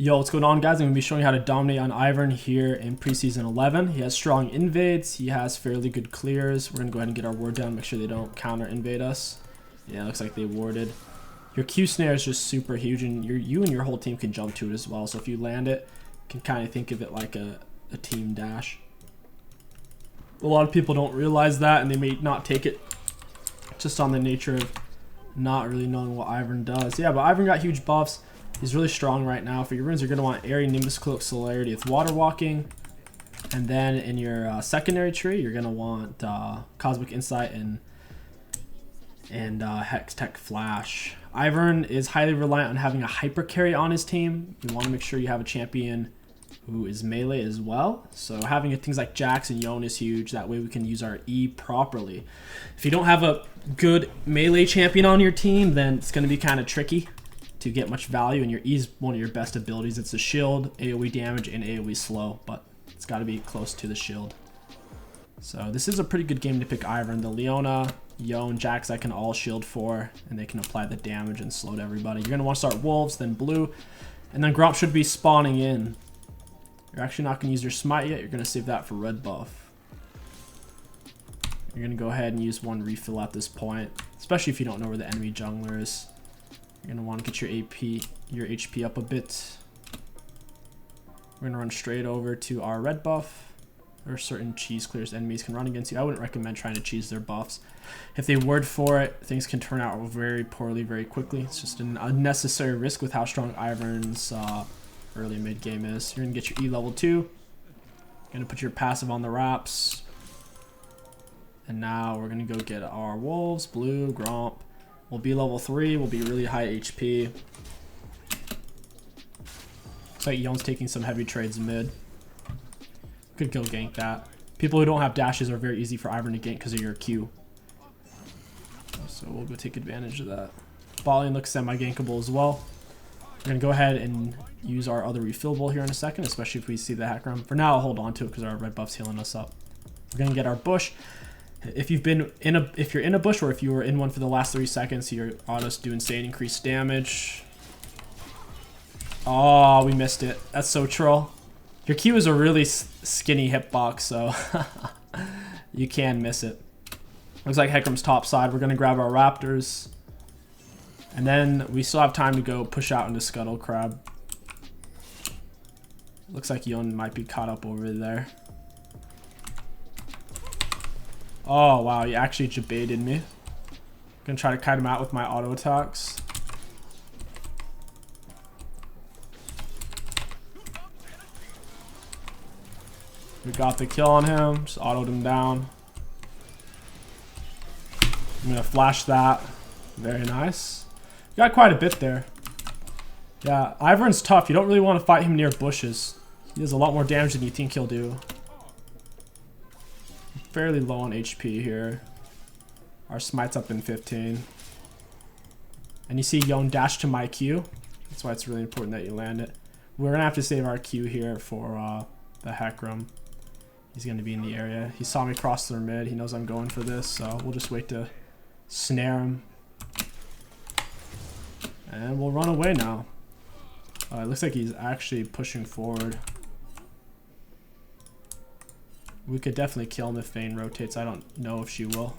Yo, what's going on, guys? I'm going to be showing you how to dominate on Ivern here in preseason 11. He has strong invades. He has fairly good clears. We're going to go ahead and get our ward down, make sure they don't counter invade us. Yeah, it looks like they warded. Your Q snare is just super huge, and you and your whole team can jump to it as well. So if you land it, you can kind of think of it like a team dash. A lot of people don't realize that, and they may not take it just on the nature of not really knowing what Ivern does. Yeah, but Ivern got huge buffs. He's really strong right now. For your runes, you're going to want Airy, Nimbus Cloak, Celerity with Water Walking. And then in your secondary tree, you're going to want Cosmic Insight and Hex Tech Flash. Ivern is highly reliant on having a hyper carry on his team. You want to make sure you have a champion who is melee as well. So having things like Jax and Yone is huge. That way we can use our E properly. If you don't have a good melee champion on your team, then it's going to be kind of tricky to get much value, and your E is one of your best abilities. It's a shield, AoE damage, and AoE slow, but it's got to be close to the shield. So this is a pretty good game to pick Ivern. The Leona, Yone, Jax, I can all shield for, and they can apply the damage and slow to everybody. You're going to want to start Wolves, then Blue, and then Gromp should be spawning in. You're actually not going to use your Smite yet. You're going to save that for red buff. You're going to go ahead and use one refill at this point, especially if you don't know where the enemy jungler is. You're going to want to get your HP up a bit. We're going to run straight over to our red buff. There are certain cheese clears enemies can run against you. I wouldn't recommend trying to cheese their buffs. If they word for it, things can turn out very poorly very quickly. It's just an unnecessary risk with how strong Ivern's early mid game is. You're going to get your E level 2. You're going to put your passive on the wraps. And now we're going to go get our wolves, Blue, Gromp. We'll be level 3, we'll be really high HP. Looks like Yone's taking some heavy trades mid. Could go gank that. People who don't have dashes are very easy for Ivern to gank because of your Q. So we'll go take advantage of that. Bot lane looks semi-gankable as well. We're going to go ahead and use our other refillable here in a second, especially if we see the hack run. For now, I'll hold on to it because our red buff's healing us up. We're going to get our bush. If you're in a bush, or if you were in one for the last 3 seconds, your autos do insane increased damage. Oh, we missed it. That's so troll. Your Q is a really skinny hitbox, so you can miss it. Looks like Hecarim's top side. We're gonna grab our Raptors, and then we still have time to go push out into 𝐒𝐒𝐂𝐈. Looks like Yone might be caught up over there. Oh, wow, he actually jebaited me. Gonna try to kite him out with my auto attacks. We got the kill on him, just autoed him down. I'm gonna flash that. Very nice. Got quite a bit there. Yeah, Ivern's tough. You don't really want to fight him near bushes. He does a lot more damage than you think he'll do. Fairly low on HP here. Our smite's up in 15. And you see Yone dash to my Q. That's why it's really important that you land it. We're gonna have to save our Q here for the hack room. He's gonna be in the area. He saw me cross their mid. He knows I'm going for this, so we'll just wait to snare him. And we'll run away now. It looks like he's actually pushing forward. We could definitely kill him if Vayne rotates. I don't know if she will.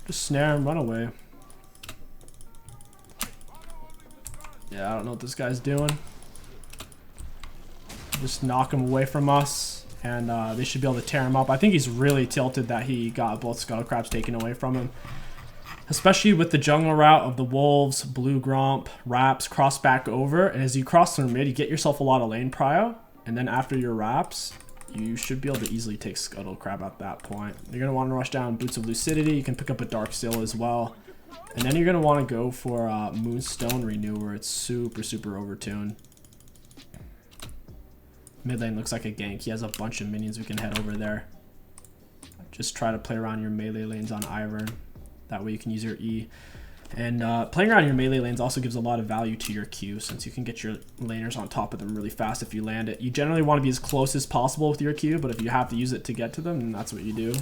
Just snare him, run away. Yeah, I don't know what this guy's doing. Just knock him away from us, and they should be able to tear him up. I think he's really tilted that he got both 𝐒𝐿𝐂𝐈s taken away from him. Especially with the jungle route of the Wolves, Blue Gromp, Wraps, cross back over. And as you cross through mid, you get yourself a lot of lane prio. And then after your Wraps, you should be able to easily take 𝐒𝐿𝐂𝐈 at that point. You're going to want to rush down Boots of Lucidity. You can pick up a Dark Seal as well. And then you're going to want to go for Moonstone Renew, where it's super overtuned. Mid lane looks like a gank. He has a bunch of minions. We can head over there. Just try to play around your melee lanes on Ivern. That way you can use your E. And playing around your melee lanes also gives a lot of value to your Q, since you can get your laners on top of them really fast if you land it. You generally want to be as close as possible with your Q, but if you have to use it to get to them, then that's what you do.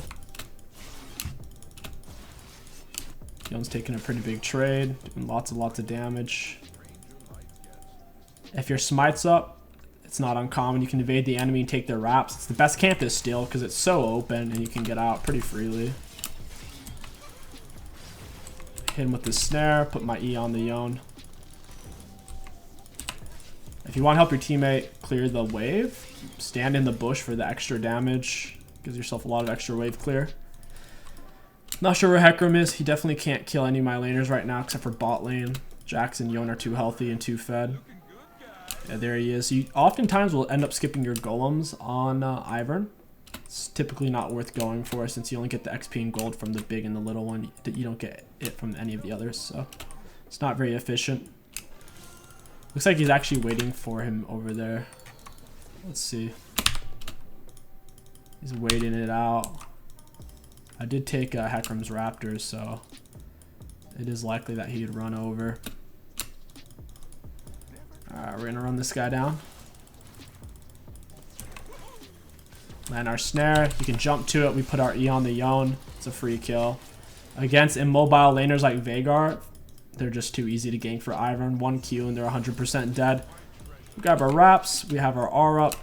Yone's taking a pretty big trade, doing lots of damage. If your smite's up, it's not uncommon. You can evade the enemy and take their wraps. It's the best camp to steal because it's so open and you can get out pretty freely. Hit him with the snare, put my E on the Yone. If you want to help your teammate clear the wave, stand in the bush for the extra damage. Gives yourself a lot of extra wave clear. Not sure where 𝐒𝐿𝐿𝐿 is. He definitely can't kill any of my laners right now except for bot lane. Jax and Yone are too healthy and too fed. Yeah, there he is. You oftentimes will end up skipping your golems on Ivern. It's typically not worth going for since you only get the XP and gold from the big and the little one. You don't get it from any of the others, so it's not very efficient. Looks like he's actually waiting for him over there. Let's see. He's waiting it out. I did take 𝐒𝐿𝐿𝐿's Raptors, so it is likely that he'd run over. Alright, we're gonna run this guy down. Land our snare. You can jump to it. We put our E on the Yone. It's a free kill. Against immobile laners like Veigar, they're just too easy to gank for Ivern. 1Q and they're 100% dead. We grab our wraps. We have our R up.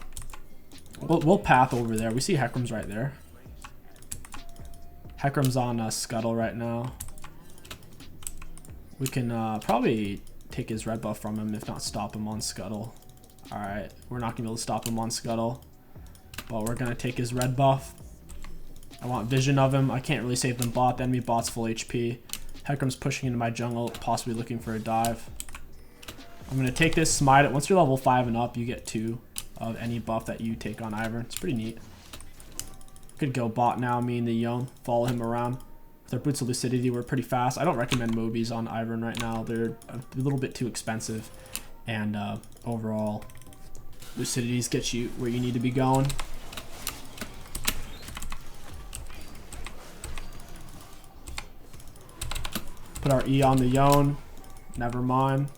We'll path over there. We see 𝐒𝐿𝐿𝐿's right there. 𝐒𝐿𝐿𝐿's on Scuttle right now. We can probably take his red buff from him, if not stop him on Scuttle. Alright, we're not going to be able to stop him on Scuttle. But we're going to take his red buff. I want vision of him. I can't really save them bot. The enemy bot's full HP. 𝐒𝐿𝐿𝐿's pushing into my jungle, possibly looking for a dive. I'm going to take this, smite it. Once you're level 5 and up, you get 2 of any buff that you take on Ivern. It's pretty neat. Could go bot now, me and the Yone. Follow him around. With our Boots of Lucidity, we're pretty fast. I don't recommend Mobies on Ivern right now. They're a little bit too expensive. And overall, Lucidities get you where you need to be going. Put our E on the Yone. Never mind.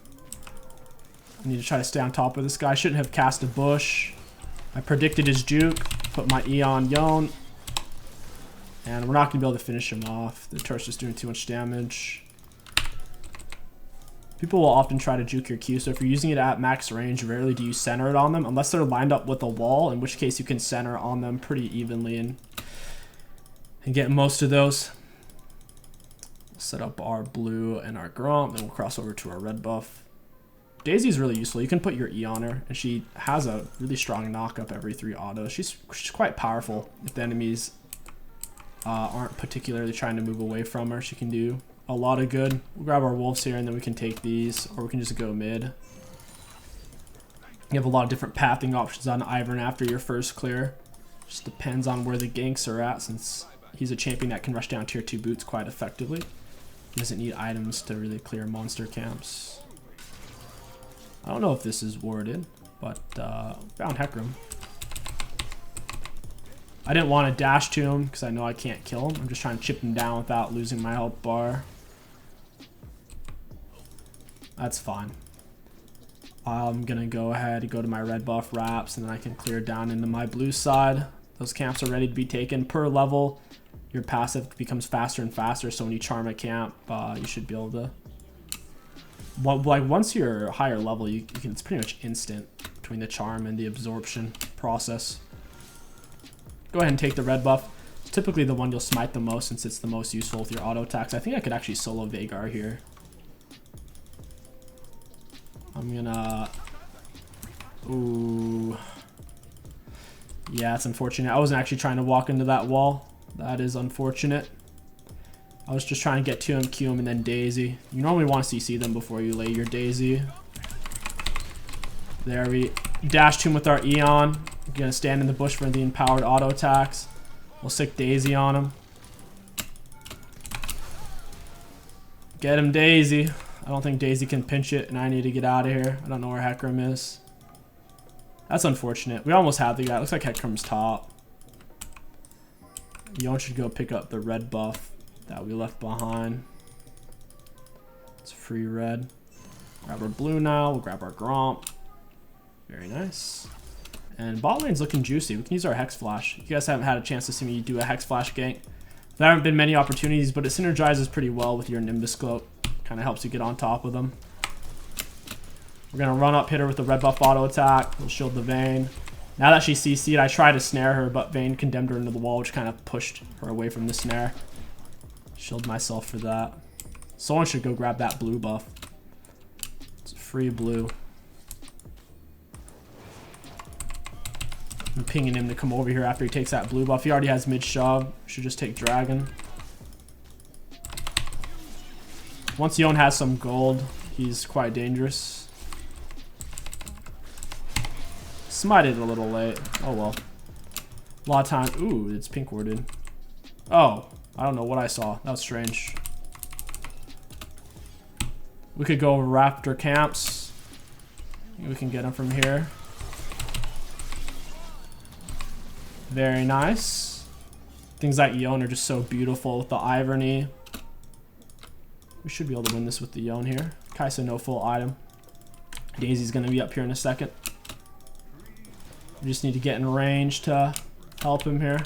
I need to try to stay on top of this guy. I shouldn't have cast a bush. I predicted his juke. Put my E on Yone. And we're not going to be able to finish him off. The turret's just doing too much damage. People will often try to juke your Q, so if you're using it at max range, rarely do you center it on them, unless they're lined up with a wall, in which case you can center on them pretty evenly and get most of those. We'll set up our blue and our Gromp, then we'll cross over to our red buff. Daisy's really useful. You can put your E on her, and she has a really strong knock up every 3 autos. She's quite powerful. If the enemies aren't particularly trying to move away from her, she can do a lot of good. We'll grab our wolves here and then we can take these, or we can just go mid. You have a lot of different pathing options on Ivern after your first clear. Just depends on where the ganks are at, since he's a champion that can rush down tier 2 boots quite effectively. He doesn't need items to really clear monster camps. I don't know if this is warded, but found 𝐒𝐿𝐿𝐿. I didn't want to dash to him because I know I can't kill him. I'm just trying to chip him down without losing my health bar. That's fine. I'm going to go ahead and go to my red buff wraps, and then I can clear down into my blue side. Those camps are ready to be taken. Per level, your passive becomes faster and faster, so when you charm a camp, you should be able to... Like once you're higher level, you can, it's pretty much instant between the charm and the absorption process. Go ahead and take the red buff. It's typically the one you'll smite the most since it's the most useful with your auto attacks. I think I could actually solo Veigar here. I'm gonna... Ooh. Yeah, it's unfortunate. I wasn't actually trying to walk into that wall. That is unfortunate. I was just trying to get to him, Q him, and then Daisy. You normally want to CC them before you lay your Daisy. There, we dash to him with our Eon. We're gonna stand in the bush for the empowered auto attacks. We'll stick Daisy on him. Get him, Daisy. I don't think Daisy can pinch it, and I need to get out of here. I don't know where 𝐒𝐿𝐿𝐿 is. That's unfortunate. We almost had the guy. Looks like 𝐒𝐿𝐿𝐿's top. Yone should go pick up the red buff that we left behind. It's free red. Grab our blue now. We'll grab our Gromp. Very nice. And bot lane's looking juicy. We can use our Hex Flash. You guys haven't had a chance to see me do a Hex Flash gank. There haven't been many opportunities, but it synergizes pretty well with your Nimbus Cloak. Kind of helps you get on top of them. We're going to run up, hit her with the red buff auto attack. We'll shield the Vayne. Now that she's CC'd, I tried to snare her, but Vayne condemned her into the wall, which kind of pushed her away from the snare. Shield myself for that. Someone should go grab that blue buff. It's free blue. I'm pinging him to come over here after he takes that blue buff. He already has mid shove. Should just take dragon. Once Yone has some gold, he's quite dangerous. Smited a little late. Oh well. A lot of time. Ooh, it's pink warded. Oh, I don't know what I saw. That was strange. We could go Raptor camps. We can get him from here. Very nice. Things like Yone are just so beautiful with the Ivern. We should be able to win this with the Yone here. Kaisa no full item. Daisy's going to be up here in a second. We just need to get in range to help him here.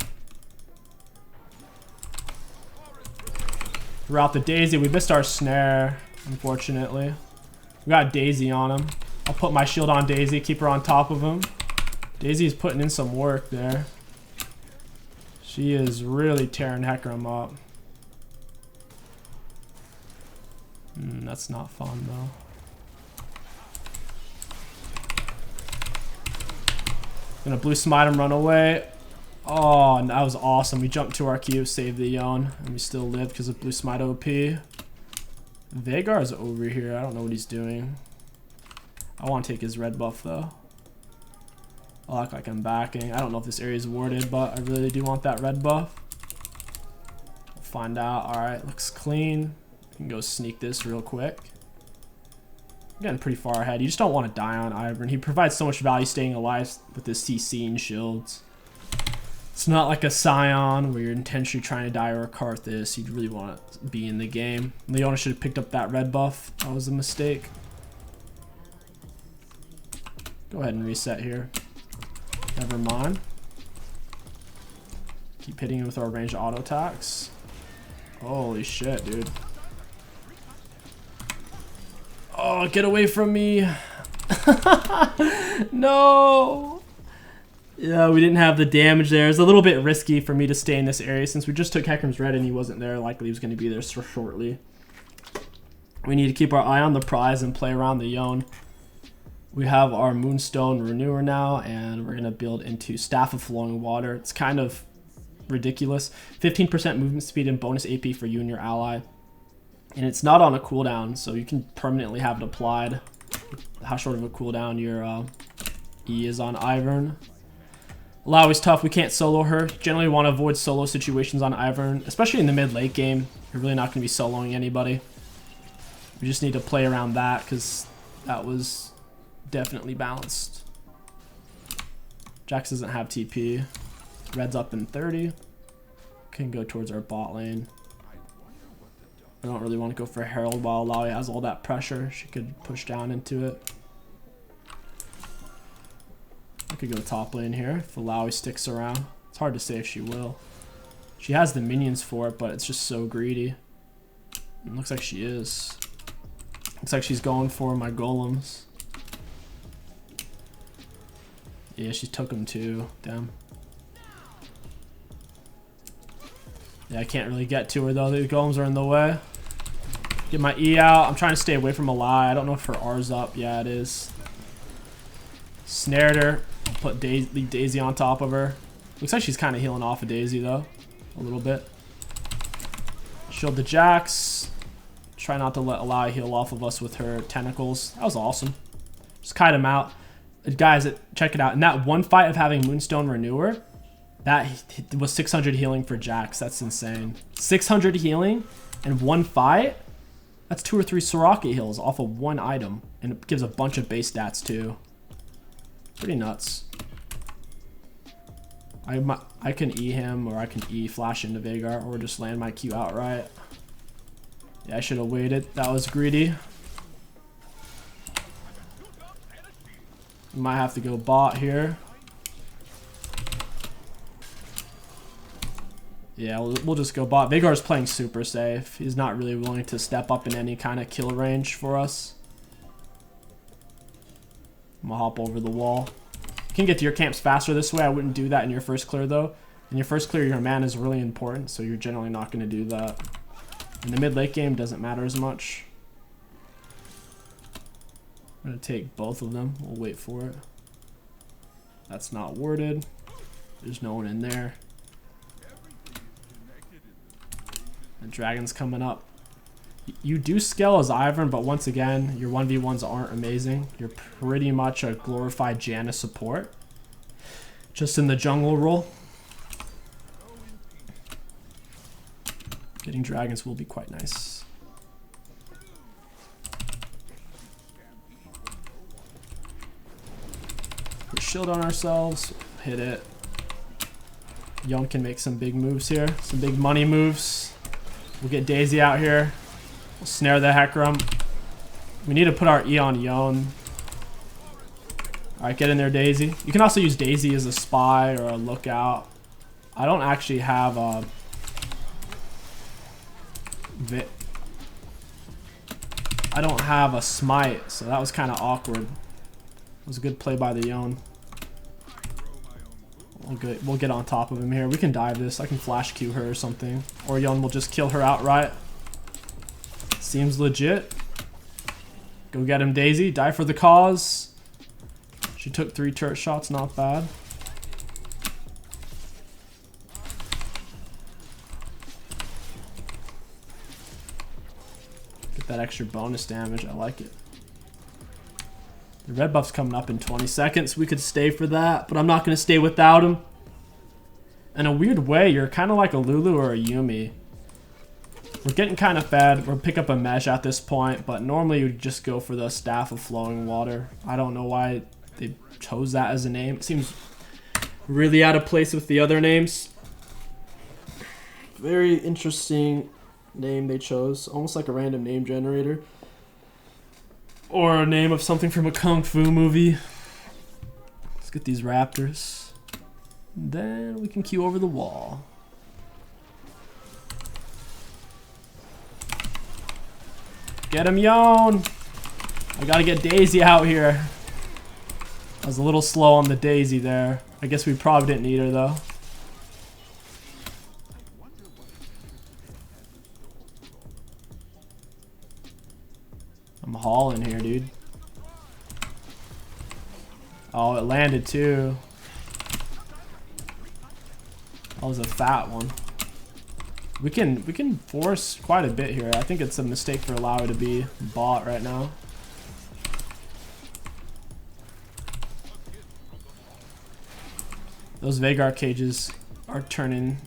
Throughout the Daisy, we missed our snare, unfortunately. We got Daisy on him. I'll put my shield on Daisy, keep her on top of him. Daisy's putting in some work there. She is really tearing Hecarim up. That's not fun though. Gonna blue smite him, run away. Oh, and that was awesome. We jumped to our Q, saved the Yone, and we still lived because of blue smite OP. Veigar's over here. I don't know what he's doing. I want to take his red buff though. I'll act like I'm backing. I don't know if this area is warded, but I really do want that red buff. We'll find out. Alright, looks clean. We can go sneak this real quick. I'm getting pretty far ahead. You just don't want to die on Ivern. He provides so much value staying alive with his CC and shields. It's not like a Scion where you're intentionally trying to die or a Karthus. You'd really want to be in the game. Leona should have picked up that red buff. That was a mistake. Go ahead and reset here. Never mind. Keep hitting him with our ranged auto attacks. Holy shit, dude. Oh, get away from me. No. Yeah, we didn't have the damage there. It's a little bit risky for me to stay in this area since we just took Hecarim's red and he wasn't there. Likely he was going to be there shortly. We need to keep our eye on the prize and play around the Yone. We have our Moonstone Renewer now, and we're going to build into Staff of Flowing Water. It's kind of ridiculous. 15% movement speed and bonus AP for you and your ally. And it's not on a cooldown, so you can permanently have it applied. How short of a cooldown your E is on Ivern. Lau is tough. We can't solo her. Generally want to avoid solo situations on Ivern, especially in the mid-late game. You're really not going to be soloing anybody. We just need to play around that because that was definitely balanced. Jax doesn't have TP. Red's up in 30. Can go towards our bot lane. I don't really want to go for Herald while Laui has all that pressure. She could push down into it. I could go top lane here if Laui sticks around. It's hard to say if she will. She has the minions for it, but it's just so greedy. It looks like she is. Looks like she's going for my golems. Yeah, she took them too. Damn. Yeah, I can't really get to her though. The golems are in the way. Get my E out. I'm trying to stay away from Alai. I don't know if her R's up. Yeah, it is. Snared her. I'll put Daisy on top of her. Looks like she's kind of healing off of Daisy though. A little bit. Shield the Jax. Try not to let Alai heal off of us with her tentacles. That was awesome. Just kite him out. Guys, check it out. In that one fight of having Moonstone Renewer, that was 600 healing for Jax. That's insane. 600 healing in one fight? That's 2 or 3 Soraka heals off of one item. And it gives a bunch of base stats too. Pretty nuts. I can E him, or I can E flash into Veigar, or just land my Q outright. Yeah, I should have waited. That was greedy. Might have to go bot here. Yeah, we'll just go bot. Veigar's playing super safe. He's not really willing to step up in any kind of kill range for us. I'm gonna hop over the wall. You can get to your camps faster this way. I wouldn't do that in your first clear though. In your first clear, your mana is really important, so you're generally not gonna do that. In the mid-late game, doesn't matter as much. I'm gonna take both of them. We'll wait for it. That's not worded. There's no one in there. The dragon's coming up. You do scale as Ivern, but once again, your 1v1s aren't amazing. You're pretty much a glorified Janna support. Just in the jungle role. Getting dragons will be quite nice. Put shield on ourselves. Hit it. Yon can make some big moves here. Some big money moves. We'll get Daisy out here. We'll snare the Hecarim. We need to put our E on Yon. Alright, get in there, Daisy. You can also use Daisy as a spy or a lookout. I don't actually have a... I don't have a smite, so that was kind of awkward. It was a good play by the Yon. We'll get on top of him here. We can dive this. I can flash Q her or something. Or Yon will just kill her outright. Seems legit. Go get him, Daisy. Die for the cause. She took 3 turret shots. Not bad. Get that extra bonus damage. I like it. The red buff's coming up in 20 seconds. We could stay for that, but I'm not going to stay without him. In a weird way, you're kind of like a Lulu or a Yuumi. We're getting kind of fed. We'll pick up a mesh at this point, but normally you would just go for the Staff of Flowing Water. I don't know why they chose that as a name. It seems really out of place with the other names. Very interesting name they chose. Almost like a random name generator. Or a name of something from a Kung Fu movie. Let's get these raptors. Then we can queue over the wall. Get him, Yon! I gotta get Daisy out here. I was a little slow on the Daisy there. I guess we probably didn't need her though. I'm hauling here, dude. Oh, it landed too. That was a fat one. We can force quite a bit here. I think it's a mistake for Illaoi to be bot right now. Those Veigar cages are turning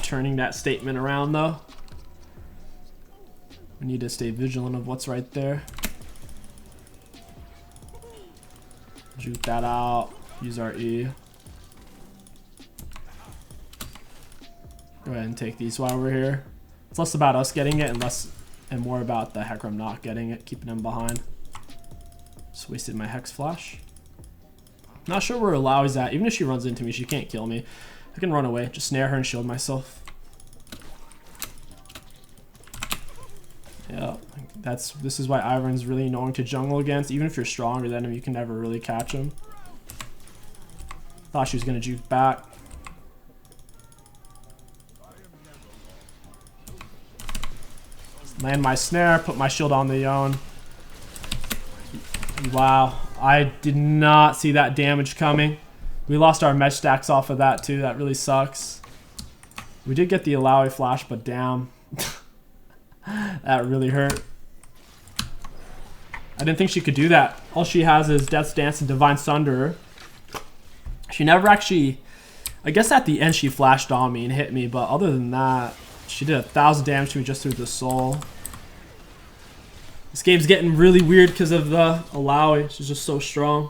that statement around though. We need to stay vigilant of what's right there. Juke that out. Use our E. Go ahead and take these while we're here. It's less about us getting it and more about the Hecarim not getting it, keeping him behind. Just wasted my Hex Flash. Not sure where Illaoi's at. Even if she runs into me, she can't kill me. I can run away. Just snare her and shield myself. Yeah, this is why Ivern's really annoying to jungle against. Even if you're stronger than him, you can never really catch him. Thought she was gonna juke back. Land my snare, put my shield on the Yon. Wow, I did not see that damage coming. We lost our mesh stacks off of that too. That really sucks. We did get the Illaoi flash, but damn. That really hurt. I didn't think she could do that. All she has is Death's Dance and Divine Sunder. She never actually... I guess at the end she flashed on me and hit me, but other than that, she did 1,000 damage to me just through the soul. This game's getting really weird because of the Illaoi. She's just so strong.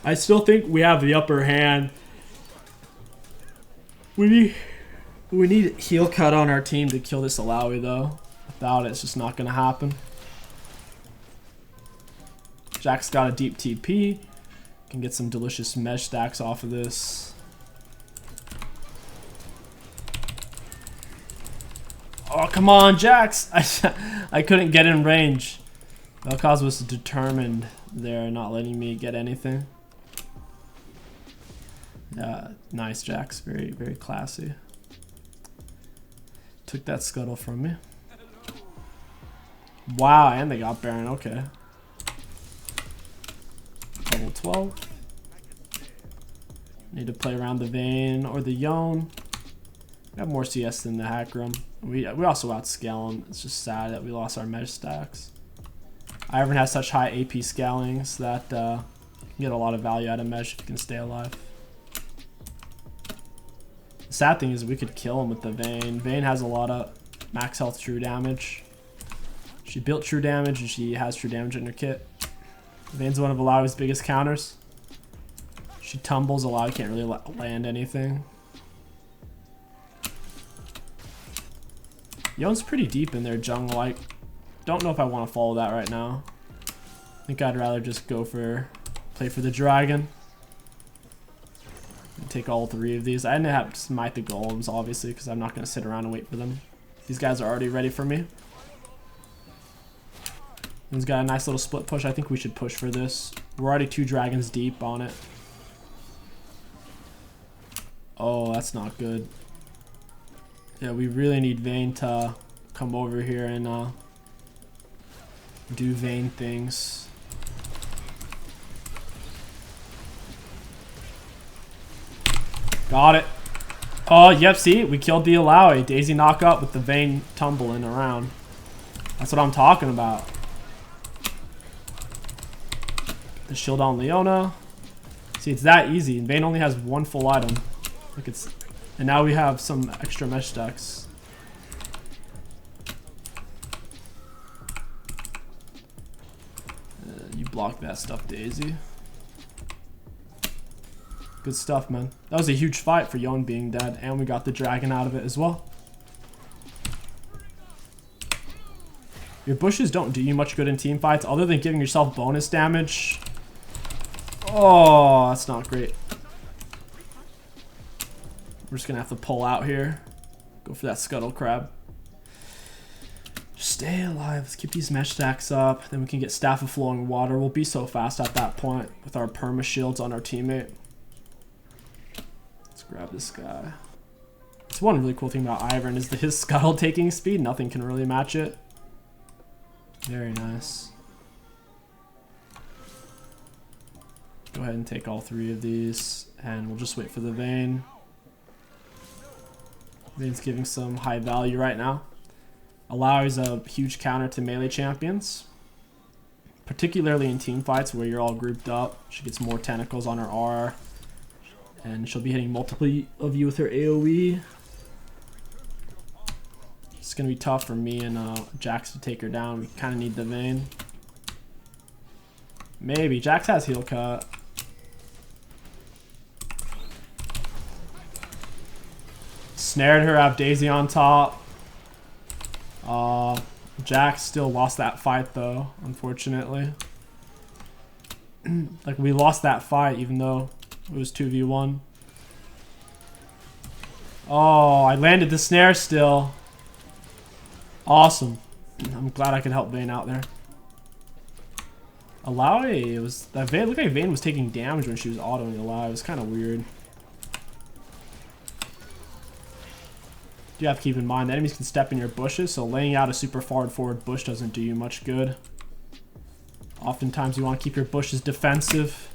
I still think we have the upper hand. We need heal cut on our team to kill this Illaoi though. Without it, it's just not going to happen. Jack's got a deep TP. Can get some delicious mesh stacks off of this. Oh, come on, Jax! I couldn't get in range. Vel'Koz was determined there, not letting me get anything. Yeah, nice, Jax. Very, very classy. Took that scuttle from me. Wow, and they got Baron. Okay. Level 12. Need to play around the Vayne or the Yone. We have more CS than the Hackram. We also outscale them. It's just sad that we lost our mesh stacks. Ivern has such high AP scalings that you can get a lot of value out of mesh if you can stay alive. The sad thing is we could kill him with the Vayne. Vayne has a lot of max health true damage. She built true damage and she has true damage in her kit. Vayne's one of Alawi's biggest counters. She tumbles, Alawi can't really land anything. Yone's pretty deep in their jungle. I don't know if I want to follow that right now. I think I'd rather just go for play for the dragon. And take all 3 of these. I didn't have to smite the golems obviously because I'm not going to sit around and wait for them. These guys are already ready for me. He's got a nice little split push. I think we should push for this. We're already 2 dragons deep on it. Oh, that's not good. Yeah, we really need Vayne to come over here and do Vayne things. Got it. Oh, yep, see? We killed the Alawi. Daisy knock up with the Vayne tumbling around. That's what I'm talking about. The shield on Leona. See, it's that easy. Vayne only has 1 full item. Look, it's... And now we have some extra mesh stacks. You blocked that stuff, Daisy. Good stuff, man. That was a huge fight for Yone being dead, and we got the dragon out of it as well. Your bushes don't do you much good in team fights, other than giving yourself bonus damage. Oh, that's not great. We're just gonna have to pull out here. Go for that scuttle crab. Just stay alive. Let's keep these mesh stacks up. Then we can get Staff of Flowing Water. We'll be so fast at that point with our perma shields on our teammate. Let's grab this guy. It's one really cool thing about Ivern is that his scuttle taking speed. Nothing can really match it. Very nice. Go ahead and take all 3 of these, and we'll just wait for the Vayne. Vayne's giving some high value right now. Allows a huge counter to melee champions, particularly in team fights where you're all grouped up. She gets more tentacles on her R, and she'll be hitting multiple of you with her AoE. It's gonna be tough for me and Jax to take her down. We kind of need the Vayne. Maybe Jax has heal cut. Snared her, have Daisy on top. Jax still lost that fight though, unfortunately. Like, we lost that fight even though it was 2v1. Oh, I landed the snare still. Awesome. I'm glad I could help Vayne out there. Alawi, it was that Vayne looked like Vayne was taking damage when she was autoing Alawi. It was kind of weird. You have to keep in mind the enemies can step in your bushes, so laying out a super far forward bush doesn't do you much good. Oftentimes you want to keep your bushes defensive,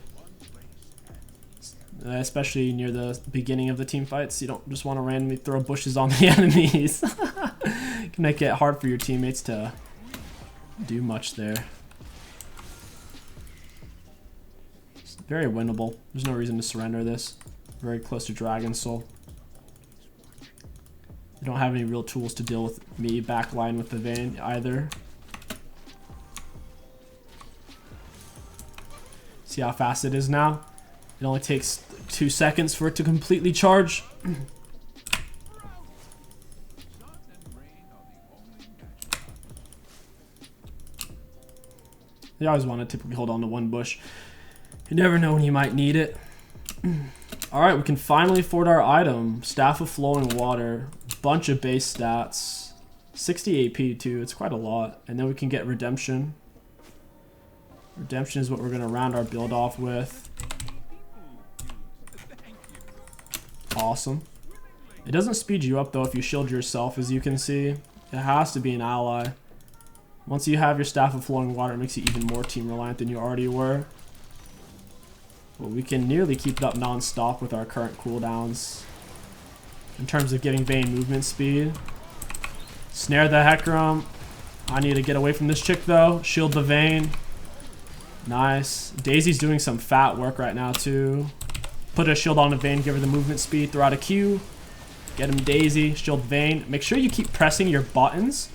especially near the beginning of the team fights. You don't just want to randomly throw bushes on the enemies. It can make it hard for your teammates to do much there. It's very winnable. There's no reason to surrender this. Very close to Dragon Soul. You don't have any real tools to deal with me backline with the Vayne either. See how fast it is now? It only takes 2 seconds for it to completely charge. You always want to typically hold on to 1 bush. You never know when you might need it. Alright, we can finally afford our item. Staff of Flowing Water. Bunch of base stats. 60 AP too, it's quite a lot. And then we can get Redemption. Redemption is what we're going to round our build off with. Awesome. It doesn't speed you up though if you shield yourself, as you can see. It has to be an ally. Once you have your Staff of Flowing Water, it makes you even more team reliant than you already were. But we can nearly keep it up non-stop with our current cooldowns. In terms of getting Vayne movement speed. Snare the Hecarim. I need to get away from this chick though. Shield the Vayne. Nice. Daisy's doing some fat work right now too. Put a shield on the Vayne, give her the movement speed, throw out a Q. Get him Daisy, shield Vayne. Make sure you keep pressing your buttons.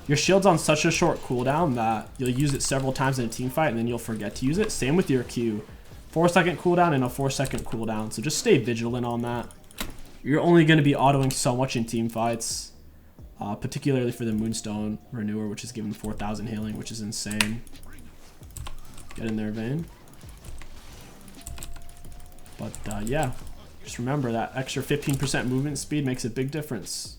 Your shield's on such a short cooldown that you'll use it several times in a team fight and then you'll forget to use it. Same with your Q. 4-second cooldown and a 4-second cooldown. So just stay vigilant on that. You're only going to be autoing so much in team fights. Particularly for the Moonstone Renewer, which is given 4,000 healing, which is insane. Get in there, Vayne. But yeah, just remember that extra 15% movement speed makes a big difference.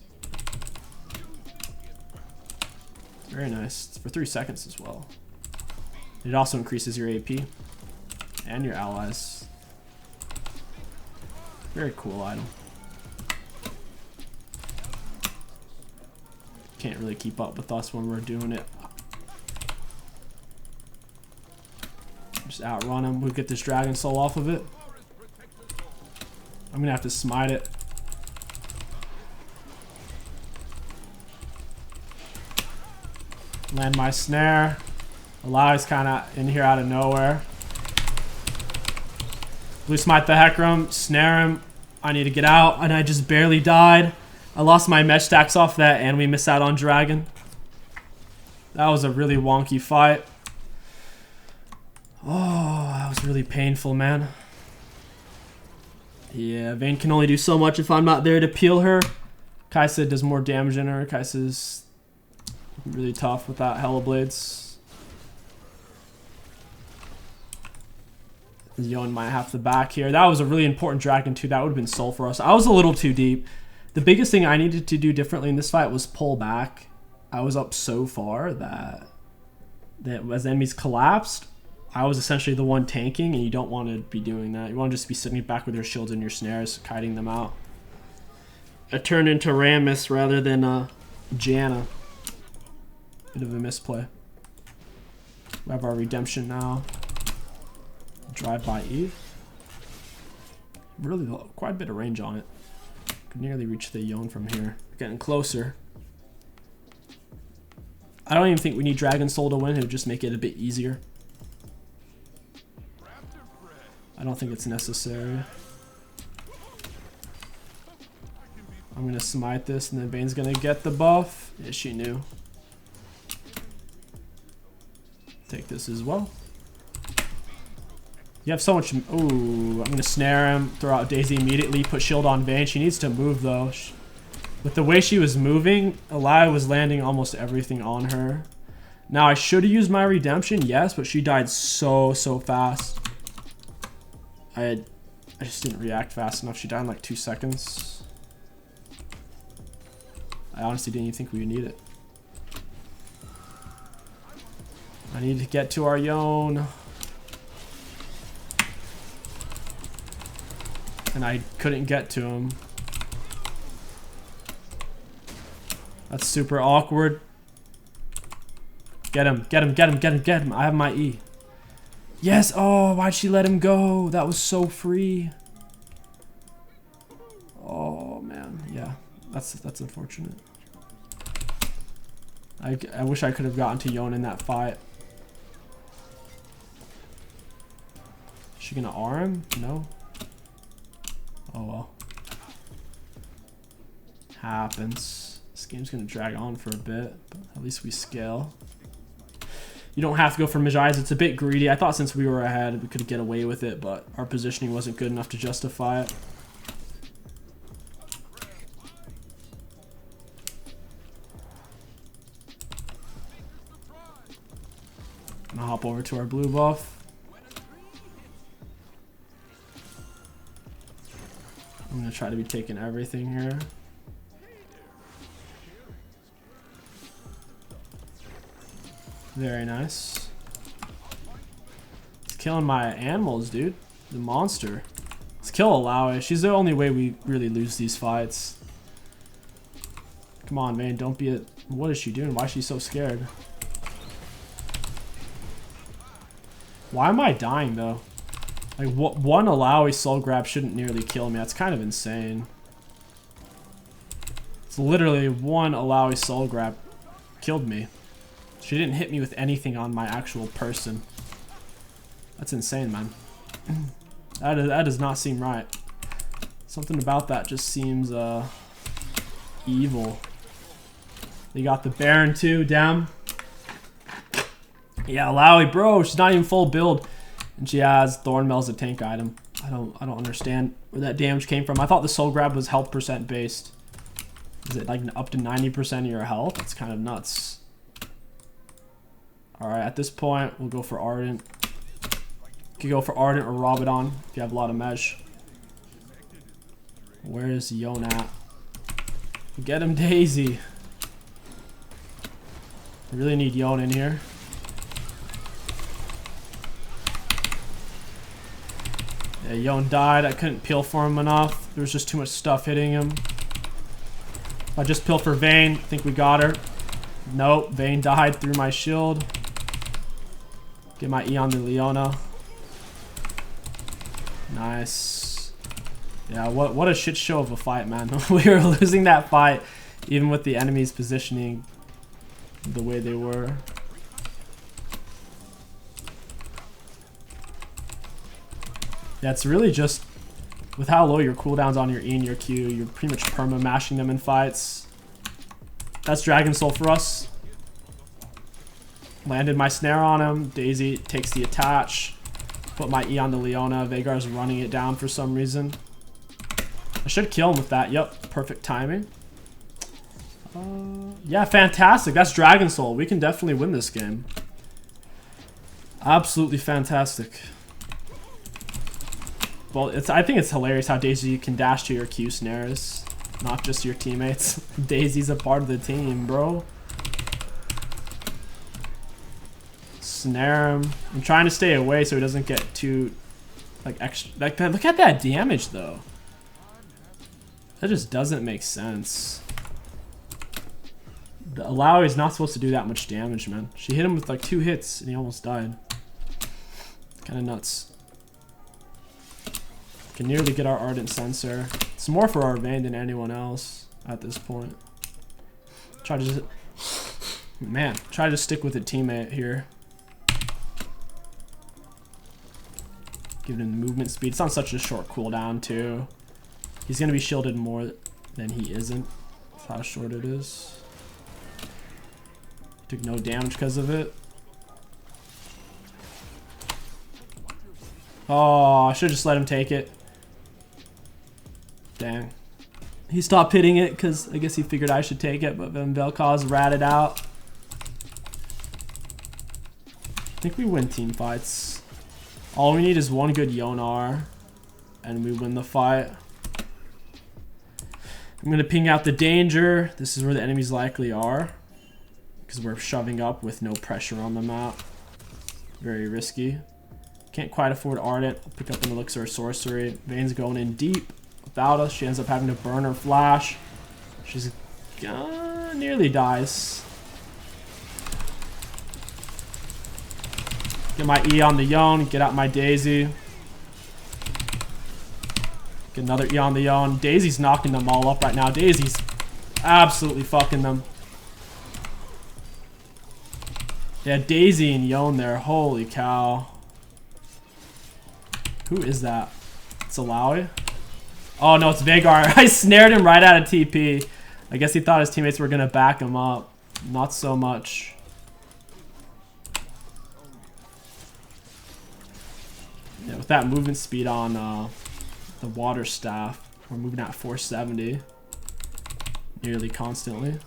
Very nice. It's for 3 seconds as well. It also increases your AP and your allies. Very cool item. Can't really keep up with us when we're doing it. Just outrun him. We'll get this Dragon Soul off of it. I'm gonna have to smite it. Land my snare. Eli's kind of in here out of nowhere. Blue smite the Hecarim. Snare him. I need to get out, and I just barely died. I lost my mesh stacks off that, and we miss out on Dragon. That was a really wonky fight. Oh, that was really painful, man. Yeah, Vayne can only do so much if I'm not there to peel her. 𝐒𝐿 does more damage than her. 𝐒𝐿's really tough with that Hella Blades. Yon might have the back here. That was a really important Dragon too. That would have been soul for us. I was a little too deep. The biggest thing I needed to do differently in this fight was pull back. I was up so far that as enemies collapsed, I was essentially the one tanking, and you don't want to be doing that. You want to just be sitting back with your shields and your snares, kiting them out. I turned into Rammus rather than Janna. Bit of a misplay. We have our redemption now. Drive by Eve. Really quite a bit of range on it. Could nearly reach the Yon from here. Getting closer. I don't even think we need Dragon Soul to win. It would just make it a bit easier. I don't think it's necessary. I'm gonna smite this, and then Vayne's gonna get the buff. Yeah, she knew. Take this as well. You have so much. Ooh, I'm gonna snare him. Throw out Daisy immediately. Put shield on Vayne. She needs to move though. With the way she was moving, 𝐒𝐿 was landing almost everything on her. Now I should have used my redemption, yes, but she died so fast. I just didn't react fast enough. She died in like 2 seconds. I honestly didn't even think we would need it. I need to get to our Yon. And I couldn't get to him. That's super awkward. Get him, get him, get him, get him, get him. I have my E. Yes! Oh, why'd she let him go? That was so free. Oh, man. Yeah, that's unfortunate. I wish I could have gotten to Yon in that fight. Is she gonna R him? No? Oh well. Happens. This game's gonna drag on for a bit, but at least we scale. You don't have to go for Mejai's. It's a bit greedy. I thought since we were ahead, we could get away with it, but our positioning wasn't good enough to justify it. I'm gonna hop over to our blue buff. I'm gonna try to be taking everything here. Very nice. killing my animals, dude. The monster. Let's kill 𝐒𝐿𝐴𝐻𝐿. She's the only way we really lose these fights. Come on, Vayne. Don't be a... What is she doing? Why is she so scared? Why am I dying, though? Like, one 𝐒𝐿𝐴𝐻𝐿 soul grab shouldn't nearly kill me. That's kind of insane. It's literally one 𝐒𝐿𝐴𝐻𝐿 soul grab killed me. She didn't hit me with anything on my actual person. That's insane, man. That does not seem right. Something about that just seems evil. They got the Baron too, damn. Yeah, 𝐒𝐿𝐴𝐻𝐿, bro, she's not even full build. And she has Thornmail as a tank item. I don't understand where that damage came from. I thought the soul grab was health percent based. Is it like up to 90% of your health? That's kind of nuts. Alright, at this point, we'll go for Ardent. You could go for Ardent or Rabadon if you have a lot of mesh. Where is Yone at? Get him, Daisy. I really need Yone in here. Yeah, Yone died. I couldn't peel for him enough. There was just too much stuff hitting him. I just peeled for Vayne. I think we got her. Nope, Vayne died through my shield. Get my E on the Leona. Nice. Yeah, what a shit show of a fight, man. We were losing that fight even with the enemies positioning the way they were. Yeah, it's really just with how low your cooldowns on your E and your Q, you're pretty much perma mashing them in fights. That's Dragon Soul for us. Landed my snare on him. Daisy takes the attach. Put my E on the Leona. Veigar's running it down for some reason. I should kill him with that. Yep, perfect timing. Yeah, fantastic. That's Dragon Soul. We can definitely win this game. Absolutely fantastic. Well, I think it's hilarious how Daisy can dash to your Q snares, not just your teammates. Daisy's a part of the team, bro. Snare him. I'm trying to stay away so he doesn't get too, like, extra. Like that. Look at that damage, though. That just doesn't make sense. The 𝐒𝐿𝐴𝐻𝐿 is not supposed to do that much damage, man. She hit him with like 2 hits and he almost died. Kind of nuts. Can nearly get our Ardent Sensor. It's more for our Vayne than anyone else at this point. Try to just, man, try to stick with a teammate here. Give him movement speed. It's on such a short cooldown too. He's gonna be shielded more than he isn't. That's how short it is. Took no damage because of it. Oh, I should just let him take it. Dang. He stopped hitting it because I guess he figured I should take it, but then Vel'Koz ratted out. I think we win team fights. All we need is one good Yonar and we win the fight. I'm going to ping out the danger. This is where the enemies likely are because we're shoving up with no pressure on the map. Very risky. Can't quite afford Ardent. I'll pick up an Elixir or Sorcery. Vayne's going in deep without us. She ends up having to burn her flash. She's nearly dies. Get my E on the Yone. Get out my Daisy. Get another E on the Yone. Daisy's knocking them all up right now. Daisy's absolutely fucking them. Yeah, Daisy and Yone there. Holy cow. Who is that? It's 𝐒𝐿𝐴𝐻𝐿? Oh no, it's Veigar. I snared him right out of TP. I guess he thought his teammates were gonna back him up. Not so much. Yeah, with that movement speed on the water staff, we're moving at 470 nearly constantly.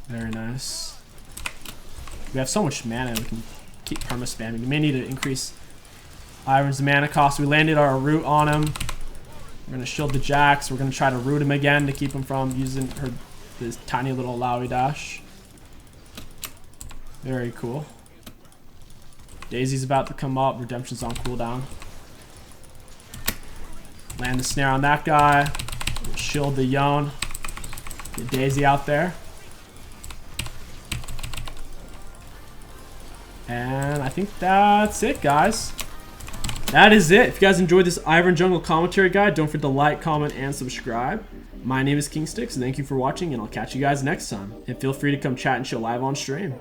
Very nice. We have so much mana, we can keep perma spamming. We may need to increase Ivern's mana cost. We landed our root on him. We're gonna shield the Jax. We're gonna try to root him again to keep him from using this tiny little 𝐒𝐿𝐴𝐻𝐿 dash. Very cool. Daisy's about to come up. Redemption's on cooldown. Land the snare on that guy. Shield the Yone. Get Daisy out there. And I think that's it, guys. That is it. If you guys enjoyed this Ivern Jungle commentary guide, don't forget to like, comment, and subscribe. My name is KingStix, and thank you for watching, and I'll catch you guys next time. And feel free to come chat and chill live on stream.